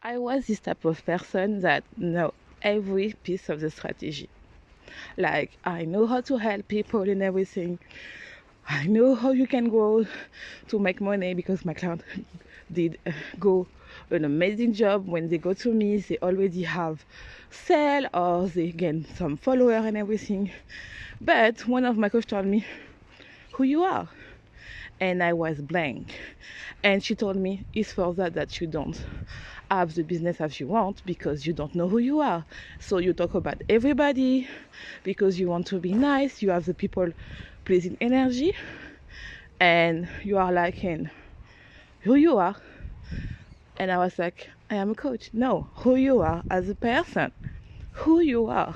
I was this type of person that know every piece of the strategy. Like, I know how to help people and everything. I know how you can go to make money because my client did go an amazing job. When they go to me, they already have sale or they gain some follower and everything. But one of my coach told me who you are, and I was blank. And she told me it's for that you don't have the business as you want because you don't know who you are. So you talk about everybody because you want to be nice. You have the people pleasing energy, and you are lacking who you are. And I was like, I am a coach. No, who you are as a person, who you are.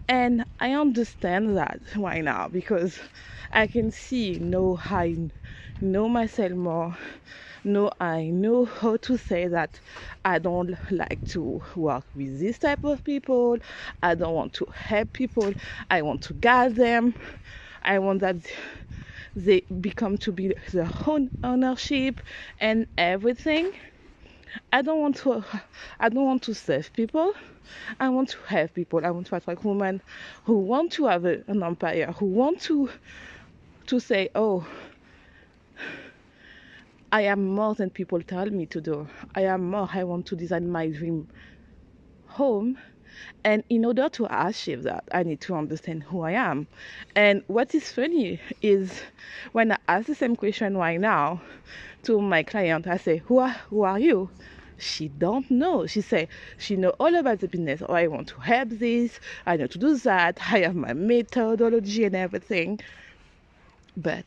And I understand that right now because I can see, I know myself more. No, I know how to say that I don't like to work with this type of people. I don't want to help people. I want to guide them. I want that they become to be their own ownership and everything. I don't want to save people. I want to help people. I want to attract women who want to have an empire, who want to say, oh, I am more than people tell me to do. I am more. I want to design my dream home. And in order to achieve that, I need to understand who I am. And what is funny is when I ask the same question right now to my client, I say, who are you? She don't know. She say she know all about the business. Oh, I want to help this. I know to do that. I have my methodology and everything. But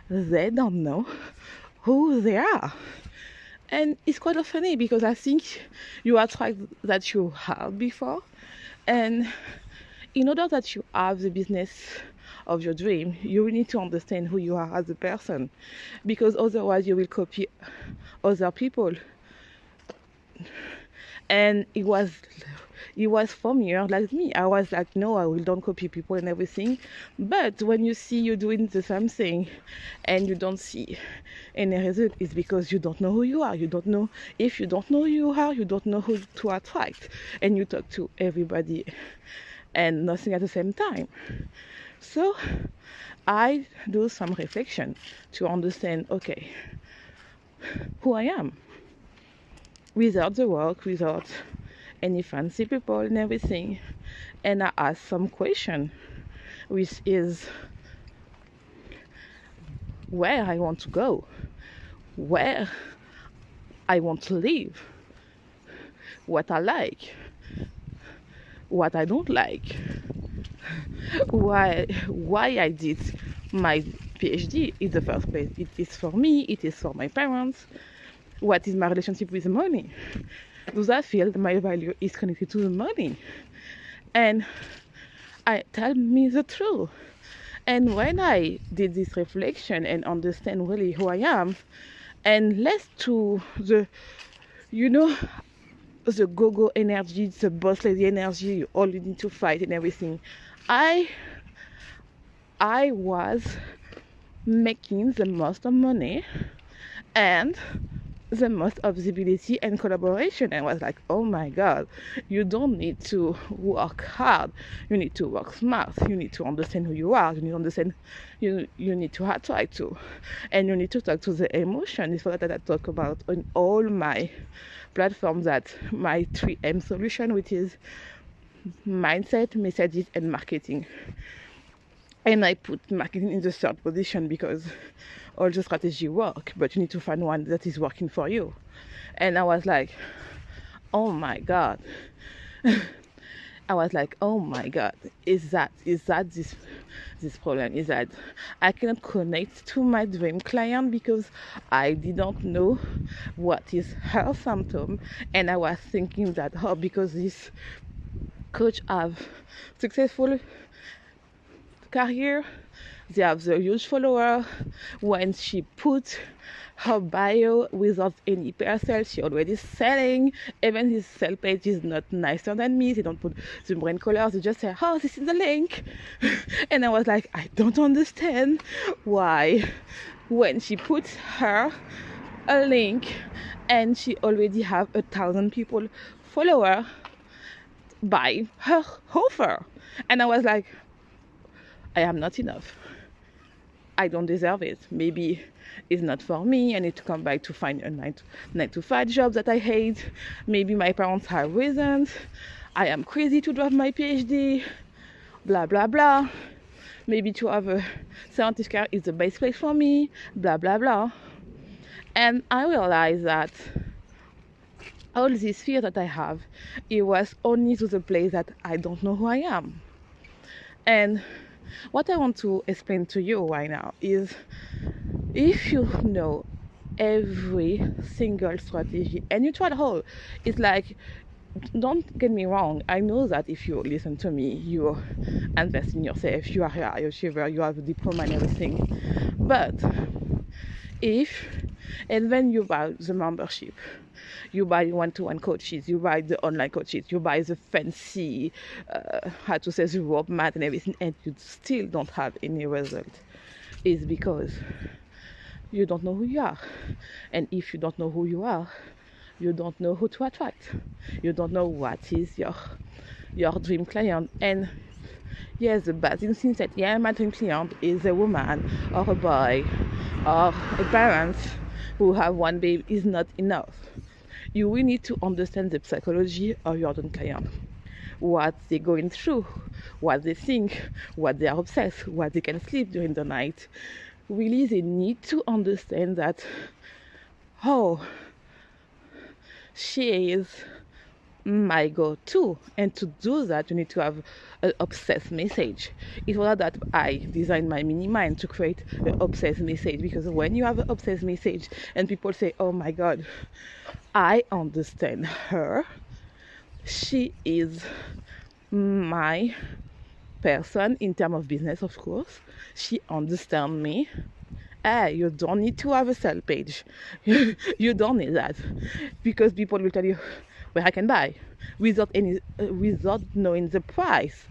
they don't know who they are. And it's quite funny because I think you attract that you have before. And in order that you have the business of your dream, you will need to understand who you are as a person. Because otherwise you will copy other people. And it was familiar like me. I was like, no, I will don't copy people and everything. But when you see you doing the same thing and you don't see any result, it's because you don't know who you are. You don't know. If you don't know who you are, you don't know who to attract, and you talk to everybody and nothing at the same time. So I do some reflection to understand, okay, who I am without the work, without any fancy people and everything. And I ask some question, which is where I want to go, where I want to live, what I like, what I don't like, why I did my PhD in the first place. It is for me, it is for my parents. What is my relationship with money? Do I feel that my value is connected to the money? And I tell me the truth. And when I did this reflection and understand really who I am, and less to the, the go-go energy, the boss lady energy, you all need to fight and everything. I was making the most of money and the most of visibility and collaboration, and was like, oh my god, you don't need to work hard, you need to work smart, you need to understand who you are, you need to understand, you need to attract to, and you need to talk to the emotion. It's what I talk about on all my platforms, that my 3M solution, which is mindset, messages, and marketing. And I put marketing in the third position because all the strategy work, but you need to find one that is working for you. And I was like, oh my god. I was like, oh my god, is that this problem? Is that I cannot connect to my dream client because I didn't know what is her symptom, and I was thinking that because this coach have successful career, they have the huge follower. When she put her bio without any per-sale, she already selling. Even his sale page is not nicer than me. They don't put the brand colors. They just say, oh, this is the link. And I was like, I don't understand why when she puts her a link and she already have 1,000 people follower by her offer. And I was like, I am not enough. I don't deserve it. Maybe it's not for me. I need to come back to find a 9 to 5 job that I hate. Maybe my parents have reasons. I am crazy to drop my PhD. Blah, blah, blah. Maybe to have a scientific career is the best place for me. Blah, blah, blah. And I realized that all this fear that I have, it was only to the place that I don't know who I am. And what I want to explain to you right now is, if you know every single strategy and you try it all, it's like, don't get me wrong, I know that if you listen to me, you invest in yourself, you are a high achiever, you have a diploma and everything. But and when you buy the membership, you buy one-to-one coaches, you buy the online coaches, you buy the fancy, the roadmap and everything, and you still don't have any result, is because you don't know who you are. And if you don't know who you are, you don't know who to attract. You don't know what is your dream client. And yes, the bad thing is that, yeah, my dream client is a woman or a boy or a parent who have one baby is not enough. You will need to understand the psychology of your dream client, what they're going through, what they think, what they are obsessed, what they can sleep during the night. Really, they need to understand that, oh, she is my go-to, and to do that you need to have an obsessed message. It was that I designed my mini mind to create an obsessed message, because when you have an obsessed message and people say, oh my god, I understand her, she is my person in terms of business, of course, she understands me. You don't need to have a sell page. You don't need that, because people will tell you where I can buy without knowing the price.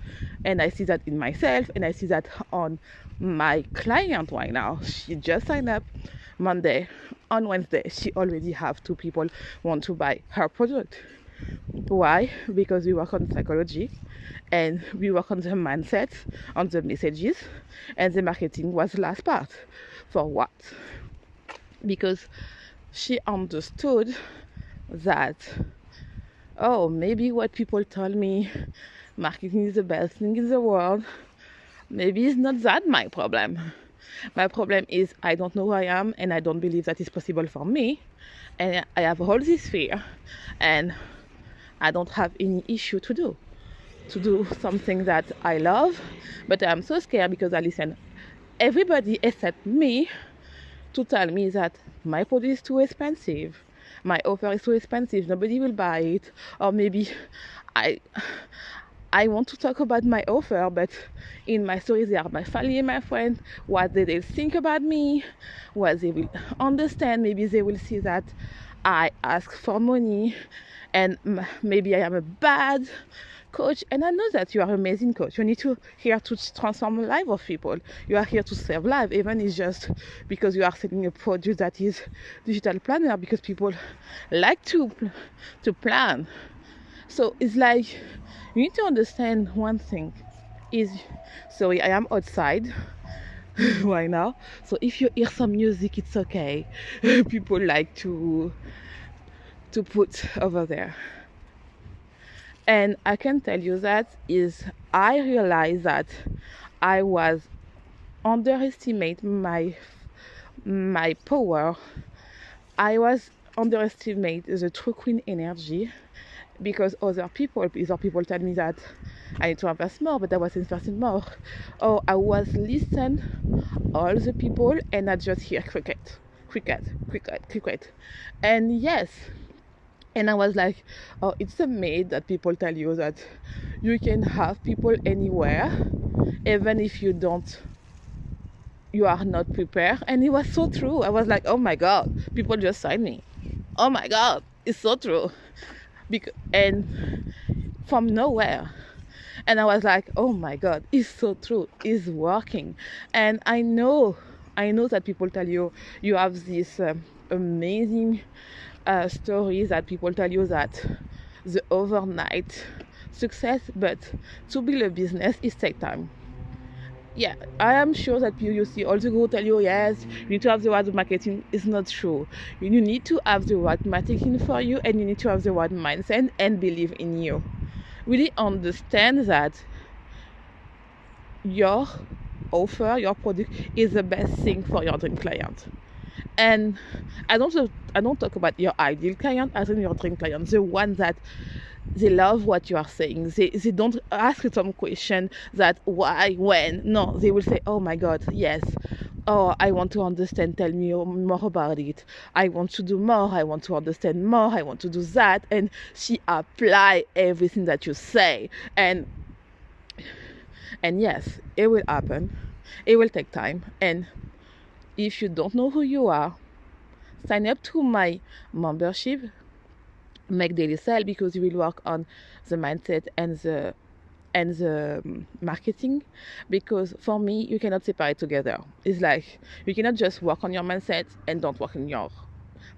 And I see that in myself, and I see that on my client right now. She just signed up Monday. On Wednesday, she already have 2 people want to buy her product. Why? Because we work on psychology, and we work on the mindset, on the messages, and the marketing was the last part. For what? Because she understood that, oh, maybe what people tell me, marketing is the best thing in the world, maybe it's not that my problem. My problem is I don't know who I am, and I don't believe that it's possible for me, and I have all this fear, and I don't have any issue to do something that I love, but I'm so scared because I listen everybody except me to tell me that my product is too expensive, my offer is too expensive, nobody will buy it. Or maybe I want to talk about my offer, but in my stories they are my family and my friends, what they think about me, what they will understand. Maybe they will see that I ask for money, and maybe I am a bad coach. And I know that you are an amazing coach. You need to here to transform the life of people. You are here to save life, even if it's just because you are selling a product that is digital planner, because people like to plan. So it's like, you need to understand one thing is, sorry, I am outside right now, so if you hear some music, it's okay. People like to put over there. And I can tell you that is, I realized that I was underestimate my power. I was underestimate the true queen energy, because other people tell me that I need to invest more, but I was investing more. Or I was listen all the people and I just hear cricket. And yes, and I was like, oh, it's amazing that people tell you that you can have people anywhere, even if you are not prepared. And it was so true. I was like, oh my god, people just signed me. Oh my god, it's so true. And from nowhere. And I was like, oh my god, it's so true, it's working. And I know that people tell you you have this amazing stories that people tell you that the overnight success, but to build a business is take time. Yeah, I am sure that you see all the people tell you, yes, you need to have the right marketing. It's not true. You need to have the right marketing for you, and you need to have the right mindset and believe in you. Really understand that your offer, your product is the best thing for your dream client. And I don't talk about your ideal client, as in your dream client, the one that they love what you are saying. They don't ask you some question that why, when. No, they will say, oh my God, yes. Oh, I want to understand. Tell me more about it. I want to do more. I want to understand more. I want to do that. And she apply everything that you say. And yes, it will happen. It will take time. And if you don't know who you are, sign up to my membership, Make Daily Sale, because you will work on the mindset and the marketing. Because for me, you cannot separate together. It's like you cannot just work on your mindset and don't work on your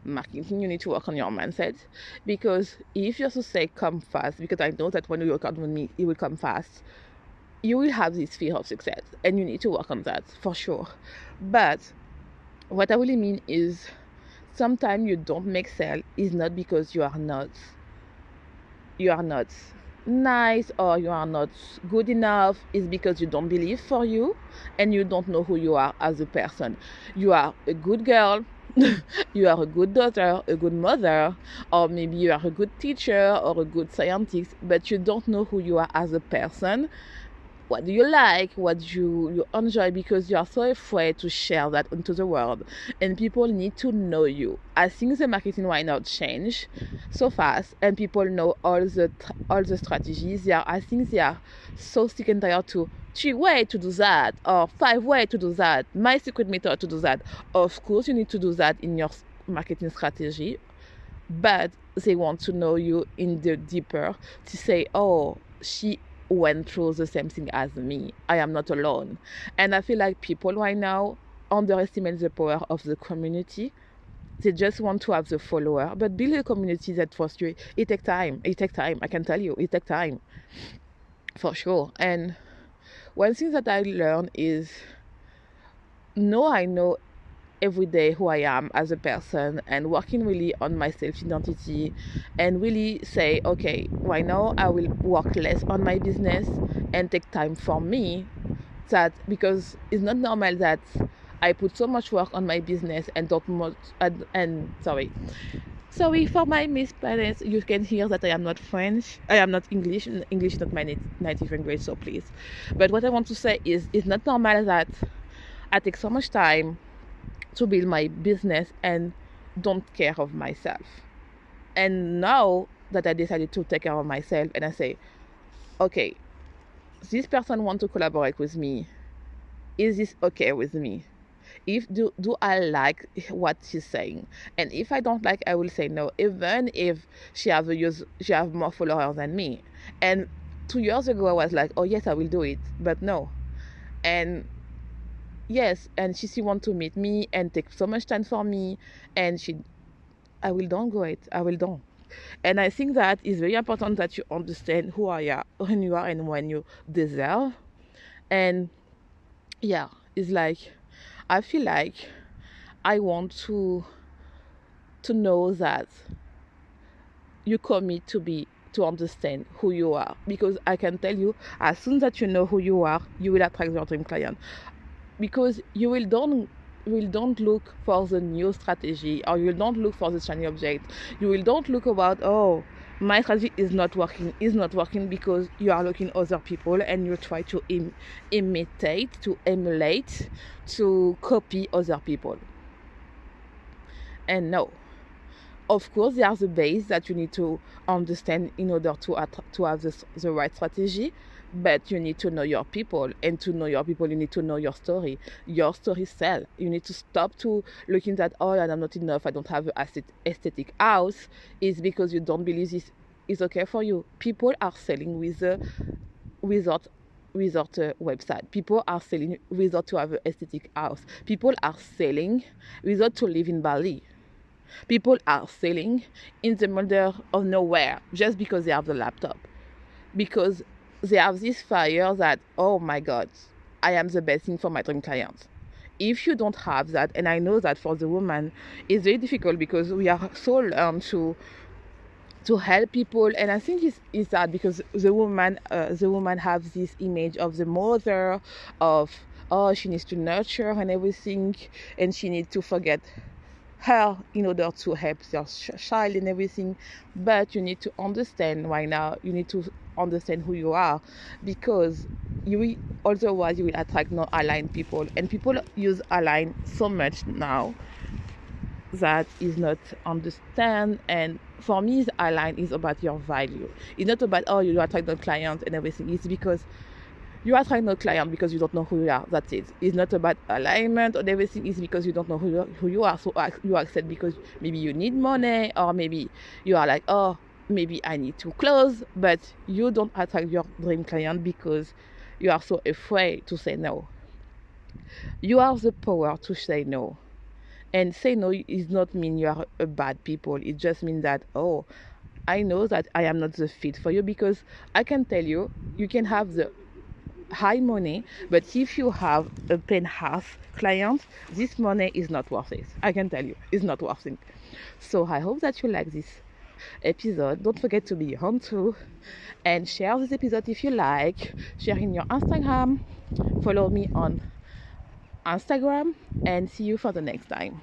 marketing. You need to work on your mindset, because if your success come fast, because I know that when you work out with me, it will come fast. You will have this fear of success, and you need to work on that for sure. But what I really mean is, sometimes you don't make sale is not because you are not nice or you are not good enough. Is because you don't believe for you, and you don't know who you are as a person. You are a good girl, you are a good daughter, a good mother, or maybe you are a good teacher or a good scientist, but you don't know who you are as a person. What do you like? What do you enjoy? Because you are so afraid to share that into the world, and people need to know you. I think the marketing right now change so fast, and people know all the strategies. I think they are so sick and tired to 3 ways to do that or 5 ways to do that. My secret method to do that. Of course, you need to do that in your marketing strategy, but they want to know you in the deeper, to say, oh, she went through the same thing as me. I am not alone. And I feel like people right now underestimate the power of the community. They just want to have the follower, but build a community that fosters you. It takes time. I can tell you, it takes time for sure. And one thing that I learned is, I know every day who I am as a person, and working really on my self-identity, and really say, okay, right now I will work less on my business and take time for me. That because it's not normal that I put so much work on my business and don't much and sorry for my misspellings. You can hear that I am not French, I am not English. English is not my native language, so please. But what I want to say is, it's not normal that I take so much time to build my business and don't care of myself. And now that I decided to take care of myself, and I say, okay, this person wants to collaborate with me. Is this okay with me? If do I like what she's saying? And if I don't like, I will say no, even if she have more followers than me. And 2 years ago I was like, oh yes, I will do it, but no. And yes, and she still want to meet me and take so much time for me, and I will don't go it. I will don't. And I think that is very important that you understand who you are and when you deserve. And yeah, it's like, I feel like I want to know that you commit to understand who you are, because I can tell you, as soon as you know who you are, you will attract your dream client. Because you will don't look for the new strategy, or you will don't look for the shiny object. You will don't look about, oh, my strategy is not working, because you are looking other people and you try to imitate, to emulate, to copy other people. And no, of course, there's a base that you need to understand in order to have the right strategy. But you need to know your people, and to know your people, you need to know your story. Your story sell. You need to stop to looking at, oh, I'm not enough, I don't have an aesthetic house. Is because you don't believe this is okay for you. People are selling with a resort website. People are selling without to have an aesthetic house. People are selling without to live in Bali. People are selling in the middle of nowhere just because they have the laptop, because they have this fire that, oh my God, I am the best thing for my dream client. If you don't have that, and I know that for the woman, it's very difficult because we are so learned to help people, and I think it's that because the woman has this image of the mother, of, oh, she needs to nurture and everything, and she needs to forget her in order to help their child and everything. But you need to understand right now, you need to understand who you are, because otherwise you will attract non-aligned people, and people use align so much now that is not understand. And for me, the align is about your value. It's not about, oh, you attract the client and everything. It's because you are trying to client because you don't know who you are. That's it. It's not about alignment or everything. It's because you don't know who you are. So you accept because maybe you need money, or maybe you are like, oh, maybe I need to close, but you don't attract your dream client because you are so afraid to say no. You have the power to say no. And say no is not mean you are a bad people. It just means that, oh, I know that I am not the fit for you, because I can tell you, you can have the high money, but if you have a penthouse client, this money is not worth it. I can tell you, it's not worth it. So I hope that you like this episode. Don't forget to be home too, and share this episode if you like. Share in your Instagram. Follow me on Instagram, and see you for the next time.